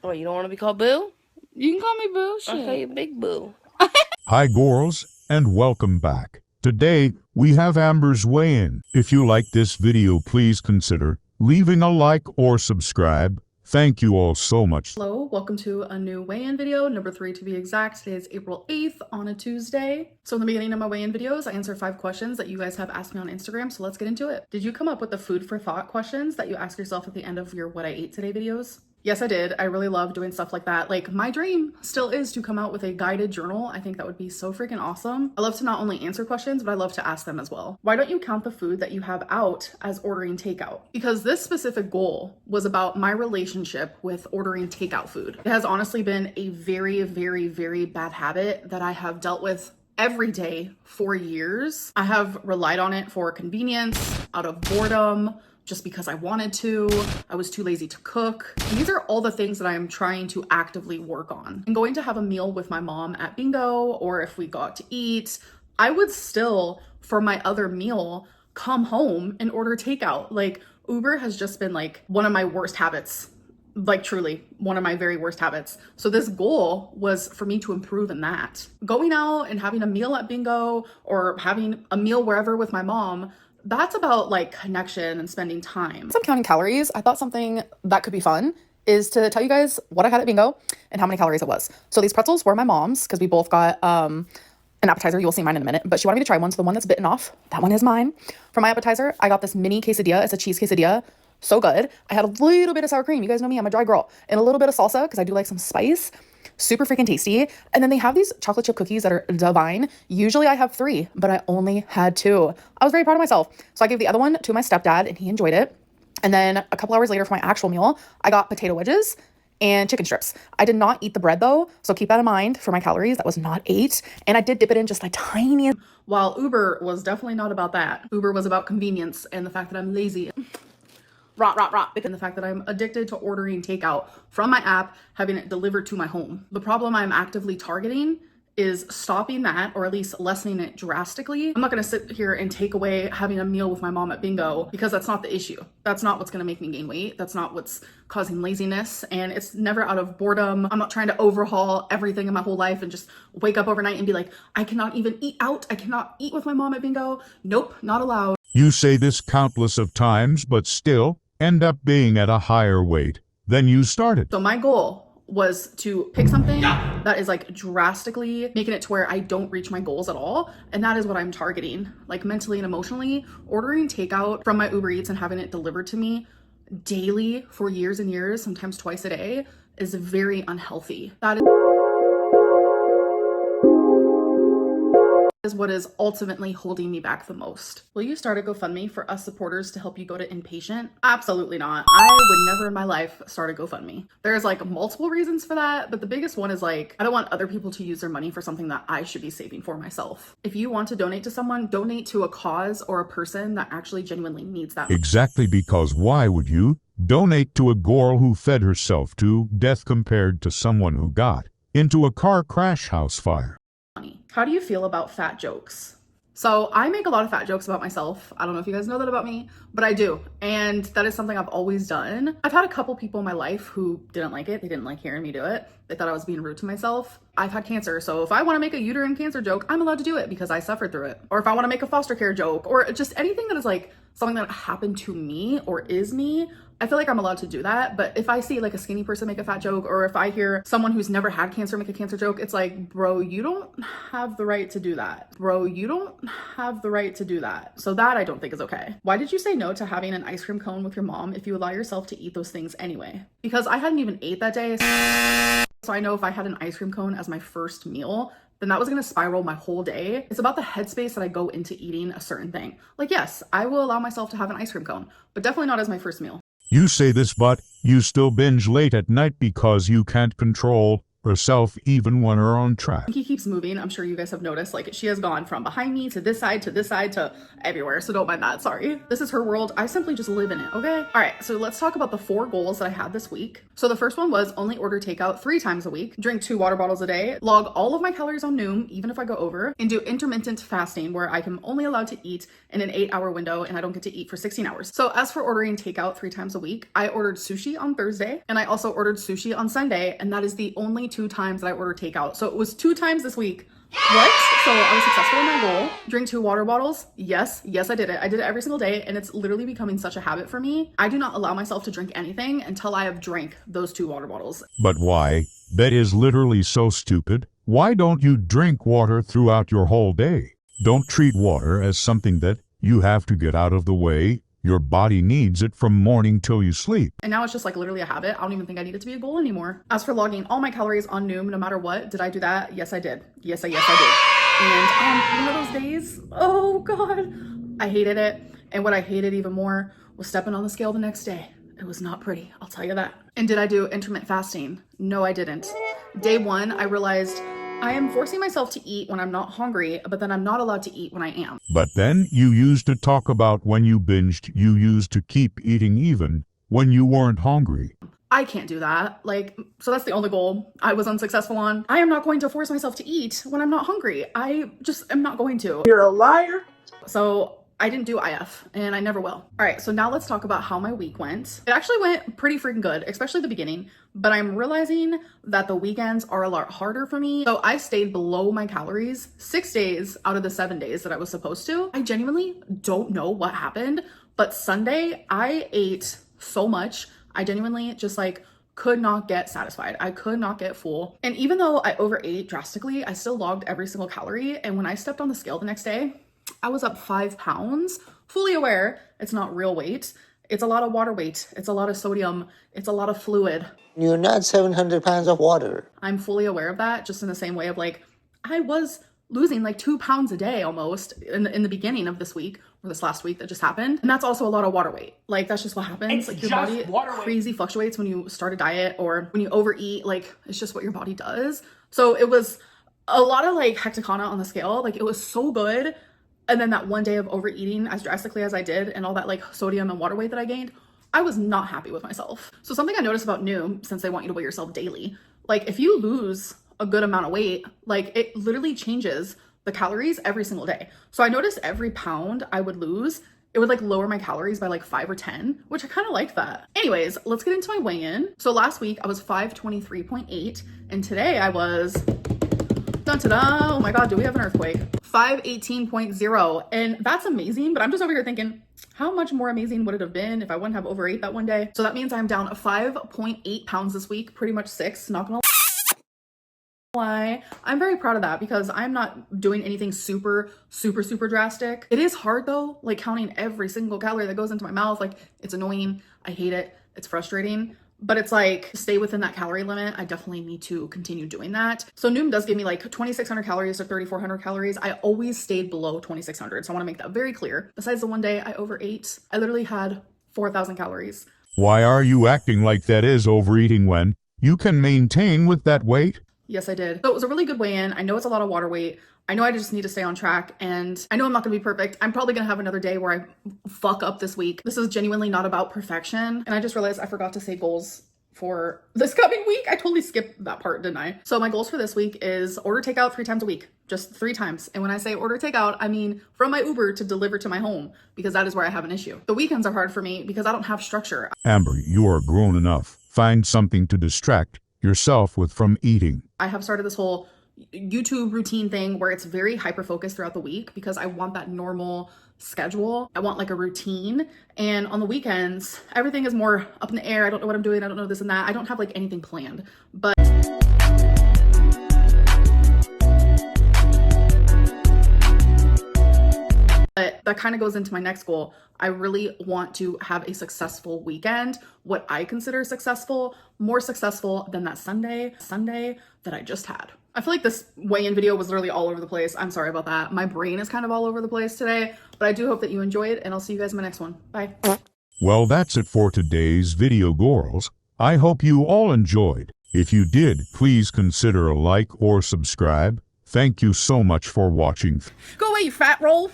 Oh, you don't want to be called Boo? You can call me Boo. I'll call you Shit. Big Boo. Hi, girls, and welcome back. Today, we have Amber's weigh-in. If you like this video, please consider leaving a like or subscribe. Thank you all so much. Hello, welcome to a new weigh-in video, number 3 to be exact. Today is April 8th on a Tuesday. So in the beginning of my weigh-in videos, I answer 5 questions that you guys have asked me on Instagram, so let's get into it. Did you come up with the food for thought questions that you ask yourself at the end of your what I ate today videos? Yes, I did. I really love doing stuff like that. Like, my dream still is to come out with a guided journal. I think that would be so freaking awesome. I love to not only answer questions, but I love to ask them as well. Why don't you count the food that you have out as ordering takeout? Because this specific goal was about my relationship with ordering takeout food. It has honestly been a very, very, very bad habit that I have dealt with every day for years. I have relied on it for convenience, out of boredom, just because I wanted to. I was too lazy to cook. And these are all the things that I am trying to actively work on. And going to have a meal with my mom at bingo, or if we go out to eat, I would still, for my other meal, come home and order takeout. Like, Uber has just been like one of my worst habits. Like, truly one of my very worst habits. So this goal was for me to improve in that. Going out and having a meal at bingo or having a meal wherever with my mom, that's about like connection and spending time. Since I'm counting calories, I thought something that could be fun is to tell you guys what I had at bingo and how many calories it was. So these pretzels were my mom's because we both got an appetizer. You will see mine in a minute, but she wanted me to try one. So the one that's bitten off, that one is mine. For my appetizer, I got this mini quesadilla. It's a cheese quesadilla. So good. I had a little bit of sour cream. You guys know me, I'm a dry girl. And a little bit of salsa because I do like some spice. Super freaking tasty. And then they have these chocolate chip cookies that are divine. Usually I have 3, but I only had 2. I was very proud of myself. So I gave the other one to my stepdad and he enjoyed it. And then a couple hours later for my actual meal, I got potato wedges and chicken strips. I did not eat the bread though, so keep that in mind for my calories. That was not 8. And I did dip it in just like tiny. While Uber was definitely not about that. Uber was about convenience and the fact that I'm lazy. And the fact that I'm addicted to ordering takeout from my app, having it delivered to my home. The problem I'm actively targeting is stopping that, or at least lessening it drastically. I'm not gonna sit here and take away having a meal with my mom at bingo because that's not the issue. That's not what's gonna make me gain weight. That's not what's causing laziness, and it's never out of boredom. I'm not trying to overhaul everything in my whole life and just wake up overnight and be like, I cannot even eat out. I cannot eat with my mom at bingo. Nope, not allowed. You say this countless of times, but still end up being at a higher weight than you started. So my goal was to pick something that is like drastically making it to where I don't reach my goals at all. And that is what I'm targeting. Like, mentally and emotionally, ordering takeout from my Uber Eats and having it delivered to me daily for years and years, sometimes twice a day, is very unhealthy. That is what is ultimately holding me back the most. Will you start a GoFundMe for us supporters to help you go to inpatient? Absolutely not. I would never in my life start a GoFundMe. There's like multiple reasons for that, but the biggest one is like, I don't want other people to use their money for something that I should be saving for myself. If you want to donate to someone, donate to a cause or a person that actually genuinely needs that. Exactly, because why would you donate to a girl who fed herself to death compared to someone who got into a car crash house fire? How do you feel about fat jokes? So I make a lot of fat jokes about myself. I don't know if you guys know that about me, but I do. And that is something I've always done. I've had a couple people in my life who didn't like it. They didn't like hearing me do it. They thought I was being rude to myself. I've had cancer, so if I want to make a uterine cancer joke, I'm allowed to do it because I suffered through it. Or if I want to make a foster care joke, or just anything that is like something that happened to me or is me, I feel like I'm allowed to do that. But if I see like a skinny person make a fat joke, or if I hear someone who's never had cancer make a cancer joke, it's like, bro, you don't have the right to do that. Bro, you don't have the right to do that. So that I don't think is okay. Why did you say no to having an ice cream cone with your mom if you allow yourself to eat those things anyway? Because I hadn't even ate that day. So I know if I had an ice cream cone as my first meal, then that was gonna spiral my whole day. It's about the headspace that I go into eating a certain thing. Like, yes, I will allow myself to have an ice cream cone, but definitely not as my first meal. You say this, but you still binge late at night because you can't control herself even when we're on track. He keeps moving. I'm sure you guys have noticed, like, she has gone from behind me to this side to everywhere, so don't mind that. Sorry. This is her world. I simply just live in it, okay? All right, so let's talk about the 4 goals that I had this week. So the first one was only order takeout 3 times a week, drink 2 water bottles a day, log all of my calories on Noom, even if I go over, and do intermittent fasting where I can only allowed to eat in an 8-hour window and I don't get to eat for 16 hours. So as for ordering takeout 3 times a week, I ordered sushi on Thursday and I also ordered sushi on Sunday, and that is the only 2 times that I ordered takeout. So it was 2 times this week. What? So I was successful in my goal. Drink 2 water bottles. Yes, I did it. I did it every single day, and it's literally becoming such a habit for me. I do not allow myself to drink anything until I have drank those 2 water bottles. But why? That is literally so stupid. Why don't you drink water throughout your whole day? Don't treat water as something that you have to get out of the way. Your body needs it from morning till you sleep. And now it's just like literally a habit. I don't even think I need it to be a goal anymore. As for logging all my calories on Noom, no matter what, did I do that? Yes, I did. Yes, I did. And one of those days, oh God, I hated it. And what I hated even more was stepping on the scale the next day. It was not pretty, I'll tell you that. And did I do intermittent fasting? No, I didn't. Day 1, I realized I am forcing myself to eat when I'm not hungry, but then I'm not allowed to eat when I am. But then you used to talk about when you binged, you used to keep eating even when you weren't hungry. I can't do that. So that's the only goal I was unsuccessful on. I am not going to force myself to eat when I'm not hungry. I just am not going to. You're a liar. So I didn't do IF, and I never will. All right, so now let's talk about how my week went. It actually went pretty freaking good, especially the beginning, but I'm realizing that the weekends are a lot harder for me. So I stayed below my calories 6 days out of the 7 days that I was supposed to. I genuinely don't know what happened, but Sunday I ate so much. I genuinely just could not get satisfied. I could not get full. And even though I overate drastically, I still logged every single calorie. And when I stepped on the scale the next day, I was up 5 pounds, fully aware it's not real weight. It's a lot of water weight. It's a lot of sodium. It's a lot of fluid. You're not 700 pounds of water. I'm fully aware of that, just in the same way of I was losing 2 pounds a day almost in the beginning of this week or this last week that just happened. And that's also a lot of water weight. That's just what happens. Your body crazy fluctuates when you start a diet or when you overeat. It's just what your body does. So it was a lot of hectocana on the scale. It was so good. And then that one day of overeating as drastically as I did and all that sodium and water weight that I gained, I was not happy with myself. So something I noticed about Noom, since they want you to weigh yourself daily, if you lose a good amount of weight, it literally changes the calories every single day. So I noticed every pound I would lose, it would lower my calories by 5 or 10, which I kind of liked that. Anyways, let's get into my weigh-in. So last week I was 523.8 and today I was, dun-ta-da, oh my God, do we have an earthquake? 518.0, and that's amazing, but I'm just over here thinking, how much more amazing would it have been if I wouldn't have overate that one day? So that means I'm down 5.8 pounds this week, pretty much 6, not gonna lie. I'm very proud of that because I'm not doing anything super drastic. It is hard though, counting every single calorie that goes into my mouth. It's annoying, I hate it, it's frustrating. But it's stay within that calorie limit. I definitely need to continue doing that. So Noom does give me 2,600 calories to 3,400 calories. I always stayed below 2,600. So I want to make that very clear. Besides the one day I overate, I literally had 4,000 calories. Why are you acting like that is overeating when you can maintain with that weight? Yes, I did. So it was a really good weigh-in. I know it's a lot of water weight. I know I just need to stay on track, and I know I'm not going to be perfect. I'm probably going to have another day where I fuck up this week. This is genuinely not about perfection. And I just realized I forgot to say goals for this coming week. I totally skipped that part, didn't I? So my goals for this week is order takeout 3 times a week, just 3 times. And when I say order takeout, I mean from my Uber to deliver to my home, because that is where I have an issue. The weekends are hard for me because I don't have structure. Amber, you are grown enough. Find something to distract yourself with from eating. I have started this whole YouTube routine thing where it's very hyper focused throughout the week because I want that normal schedule. I want a routine, and on the weekends everything is more up in the air. I don't know what I'm doing. I don't know this and that. I don't have anything planned, but that kind of goes into my next goal. I really want to have a successful weekend, what I consider successful, more successful than that Sunday that I just had. I feel like this weigh-in video was literally all over the place. I'm sorry about that. My brain is kind of all over the place today, but I do hope that you enjoyed, and I'll see you guys in my next one. Bye. Well, that's it for today's video, girls. I hope you all enjoyed. If you did, please consider a like or subscribe. Thank you so much for watching. Go away, you fat roll.